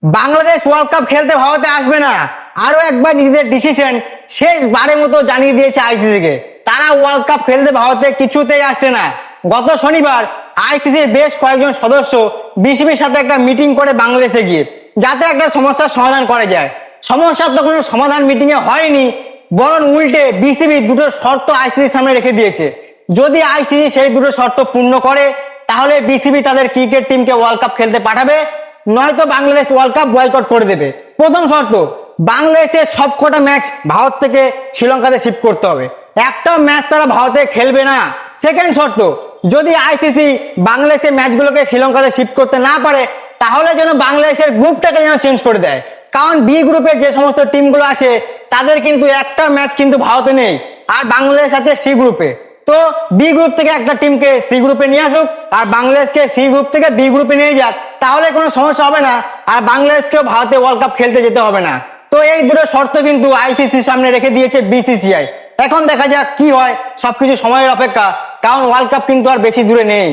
Bangladesh world cup খেলতে ভারতে আসবে না। আরো একবার নিজেদের ডিসিশন শেষবারের মতো জানিয়ে দিয়েছে আইসিসি কে, তারা ওয়ার্ল্ড কাপ খেলতে ভারতে কিছুতেই আসছে না। গত শনিবার আইসিসির বেশ কয়েকজন সদস্য বিসিবির সাথে একটা মিটিং করে বাংলাদেশে গিয়ে যাতে একটা সমস্যার সমাধান করা যায়। সমস্যার তো কোনো সমাধান মিটিং এ হয়নি, বরং উল্টে বিসিবি দুটো শর্ত আইসিসির সামনে রেখে দিয়েছে। যদি আইসিসি সেই দুটো শর্ত পূর্ণ করে তাহলে বিসিবি তাদের ক্রিকেট টিমকে ওয়ার্ল্ড কাপ খেলতে পাঠাবে, নয়তো বাংলাদেশ ওয়ার্ল্ড কাপ বয়কট করে দেবে। প্রথম শর্ত, বাংলাদেশের সবকটা ম্যাচ ভারত থেকে শ্রীলঙ্কাতে শিফট করতে হবে, একটা ম্যাচ তারা ভারতে খেলবে না। সেকেন্ড শর্ত, যদি আইসিসি বাংলাদেশের ম্যাচগুলোকে শ্রীলঙ্কাতে শিফট করতে না পারে তাহলে যেন বাংলাদেশের গ্রুপটাকে যেন চেঞ্জ করে দেয়, কারণ বি গ্রুপে যে সমস্ত টিমগুলো আছে তাদের কিন্তু একটা ম্যাচ কিন্তু ভারতে নেই, আর বাংলাদেশ আছে সি গ্রুপে। তো বি গ্রুপ থেকে একটা টিমকে সি গ্রুপে নিয়ে আসুক আর বাংলাদেশকে সি গ্রুপ থেকে বি গ্রুপে নিয়ে যাক, তাহলে কোনো সমস্যা হবে না, আর বাংলাদেশকেও ভারতে ওয়ার্ল্ড কাপ খেলতে যেতে হবে না। তো এই দুটো শর্ত কিন্তু আইসিসির সামনে রেখে দিয়েছে বিসিসিআই। এখন দেখা যাক কি হয়, সবকিছু সময়ের অপেক্ষা, কারণ ওয়ার্ল্ড কাপ কিন্তু আর বেশি দূরে নেই।